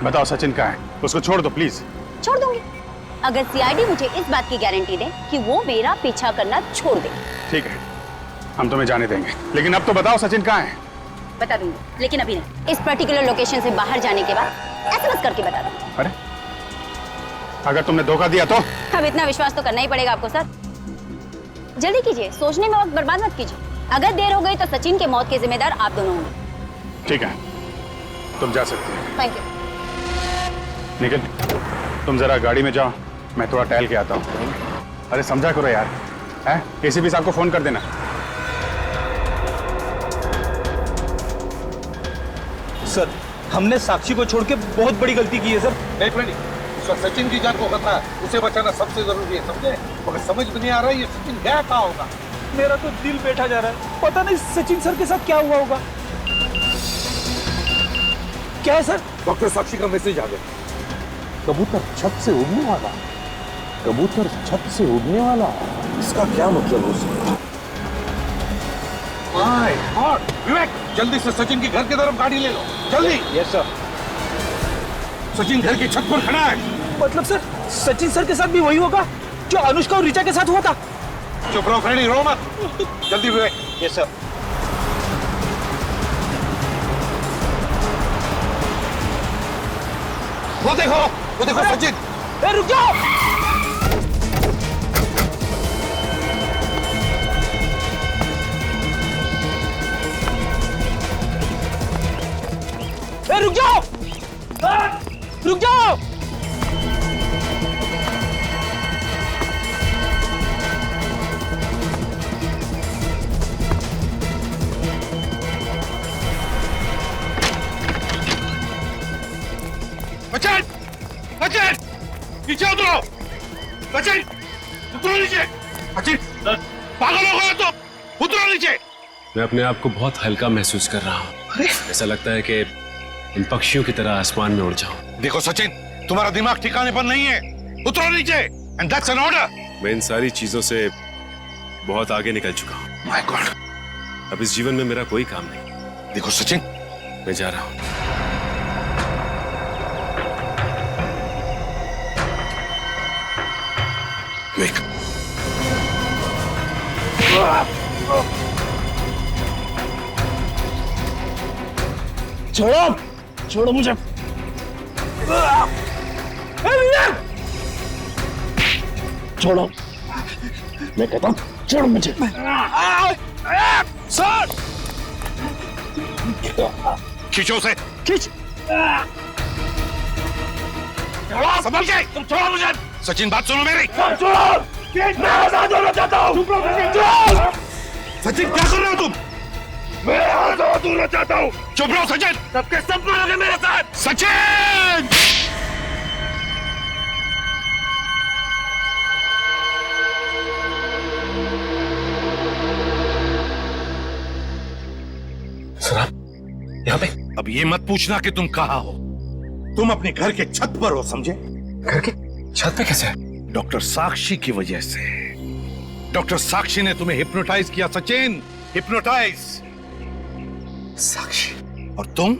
बताओ सचिन कहाँ है? उसको छोड़ दो प्लीज। छोड़ दूंगी अगर सीआईडी मुझे इस बात की गारंटी दे कि वो मेरा पीछा करना छोड़ दे। ठीक है, हम तुम्हें जाने देंगे, लेकिन अब तो बताओ सचिन कहाँ है? बता दूंगी, लेकिन अभी नहीं। इस पर्टिकुलर लोकेशन से बाहर जाने के बाद एसएमएस करके बता दूंगी। अरे अगर तुमने धोखा दिया तो? अब इतना विश्वास तो करना ही पड़ेगा आपको सर। जल्दी कीजिए, सोचने में वक्त बर्बाद मत कीजिए। अगर देर हो गई तो सचिन के मौत के जिम्मेदार आप दोनों होंगे। ठीक है, तुम जा सकती हो। Thank you. निखिल तुम जरा गाड़ी में जाओ, मैं थोड़ा टहल के आता हूँ। अरे समझा करो यार, है? एसीपी साहब को फोन कर देना। सर हमने साक्षी को छोड़ के बहुत बड़ी गलती की है सर। नहीं फ्रेंड, उस वक्त सचिन की जान को खतरा है, उसे बचाना सबसे जरूरी है, समझे? मगर समझ में नहीं आ रहा है ये सचिन गया कहाँ होगा। मेरा तो दिल बैठा जा रहा है, पता नहीं सचिन सर के साथ क्या हुआ होगा। क्या है सर? डॉक्टर साक्षी का मैसेज आ गया। कबूतर छत से उड़ने वाला, कबूतर छत से उड़ने वाला, इसका क्या मतलब हो सकता है? My God! विवेक जल्दी से सचिन के घर की तरफ गाड़ी ले लो, जल्दी। Yes sir. सचिन घर की छत पर खड़ा है। मतलब सर सचिन सर के साथ भी वही होगा जो अनुष्का और ऋचा के साथ हुआ था? चुप रहो फ्रेंडी, रो मत। जल्दी विवेक। Yes sir. वो देखो सचिन। रुक जाओ। रुक जाओ, रुक जाओ। पागल हो गया तो उतरो नीचे। मैं अपने आप को बहुत हल्का महसूस कर रहा हूँ। ऐसा लगता है कि इन पक्षियों की तरह आसमान में उड़ जाऊं। देखो सचिन, तुम्हारा दिमाग ठिकाने पर नहीं है, उतरो नीचे। And that's an order. मैं इन सारी चीजों से बहुत आगे निकल चुका हूँ। माय गॉड, अब इस जीवन में मेरा कोई काम नहीं। देखो सचिन, मैं जा रहा हूँ। छोड़ो, छोड़ो मुझे। छोड़ो, मैं कहता हूँ छोड़ो मुझे। सर, खींचो उसे, खींच। संभल के, तुम छोड़ो मुझे। सचिन, बात सुनो मेरी। छोड़ो, मैं आजाद होना चाहता हूँ। सचिन, क्या कर रहे हो तुम? मैं आजाद होना चाहता हूँ। चुप रहो सचिन, सबके सब मरोगे मेरे साथ। सचिन! सर, आप यहाँ पे? अब ये मत पूछना कि तुम कहाँ हो। तुम अपने घर के छत पर हो, समझे? घर के छत पे कैसे? डॉक्टर साक्षी की वजह से। डॉक्टर साक्षी ने तुम्हें हिप्नोटाइज किया सचिन, हिप्नोटाइज। साक्षी? और तुम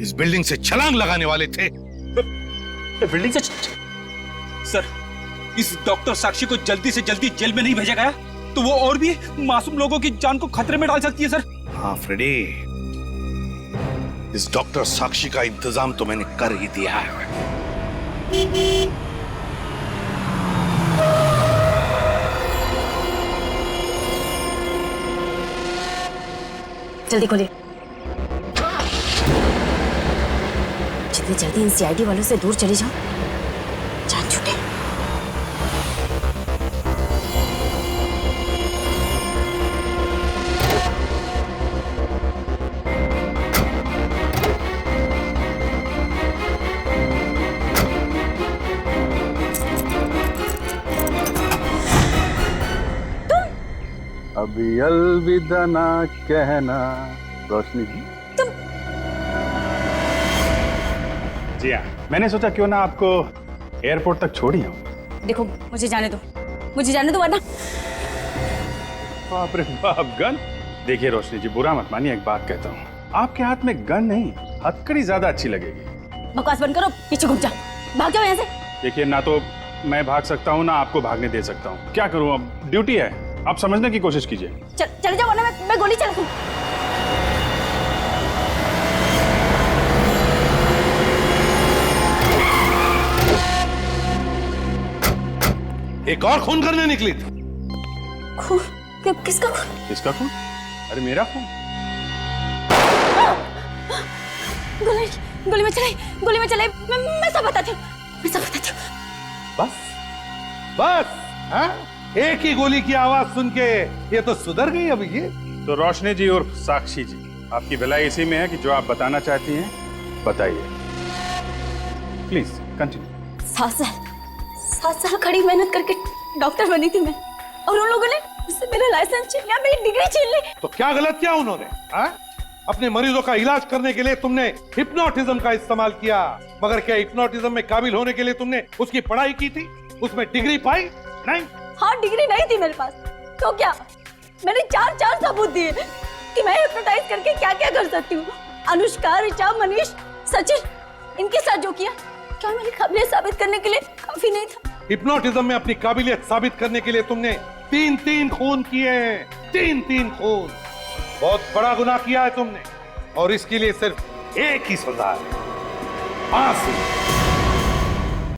इस बिल्डिंग से छलांग लगाने वाले थे। बिल्डिंग से? सर, इस डॉक्टर साक्षी को जल्दी से जल्दी जेल में नहीं भेजा गया तो वो और भी मासूम लोगों की जान को खतरे में डाल सकती है सर। हाँ फ्रेडी, इस डॉक्टर साक्षी का इंतजाम तो मैंने कर ही दिया है। जल्दी खोलिए। जितनी जल्दी इन सीआईडी वालों से दूर चली जाओ, जान छूटे। अभी अलविदा ना कहना रोशनी जी। जी हाँ, मैंने सोचा क्यों ना आपको एयरपोर्ट तक छोड़ ही आऊं। देखो, मुझे जाने दो, मुझे जाने दो वरना। बाप रे बाप, गन? देखिए रोशनी जी, बुरा मत मानिए, एक बात कहता हूँ, आपके हाथ में गन नहीं, हथकड़ी ज्यादा अच्छी लगेगी। बकवास बंद करो, पीछे घुस जाओ, भाग जाओ यहाँ से। देखिए, ना तो मैं भाग सकता हूँ ना आपको भागने दे सकता हूँ। क्या करूँ, अब ड्यूटी है, आप समझने की कोशिश कीजिए। चले जाओ वरना मैं गोली चला दूँ। एक और खून करने निकली थी। खून? किसका खून? किसका खून? अरे मेरा खून। गोली में चलाई, मैं सब बताती हूँ, मैं सब बताती हूँ। बस हाँ? एक ही गोली की आवाज सुन के ये तो सुधर गई अभी ये। तो रोशनी जी और साक्षी जी, आपकी भलाई इसी में है कि जो आप बताना चाहती हैं बताइए। Please continue. 7 साल खड़ी मेहनत करके डॉक्टर बनी थी मैं, और उन लोगों ने मुझसे मेरा लाइसेंस छीन लिया, मेरी डिग्री छीन ली। तो क्या गलत किया उन्होंने? अपने मरीजों का इलाज करने के लिए तुमने हिप्नोटिज्म का इस्तेमाल किया, मगर क्या हिप्नोटिज्म में काबिल होने के लिए तुमने उसकी पढ़ाई की थी, उसमें डिग्री पाई? नहीं। हाँ, डिग्री नहीं थी मेरे पास, तो क्या? मैंने 4 सबूत दिए कि मैं हिप्नोटाइज करके क्या क्या कर सकती हूँ। अनुष्का, ऋचा, मनीष, सचिन, इनके साथ जो किया, क्या मेरी काबिलियत साबित करने के लिए काफी नहीं था? हिप्नोटिज्म में अपनी काबिलियत साबित करने के लिए तुमने 3 खून किए हैं। 3 खून। बहुत बड़ा गुनाह किया है तुमने, और इसके लिए सिर्फ एक ही सजा है, फांसी।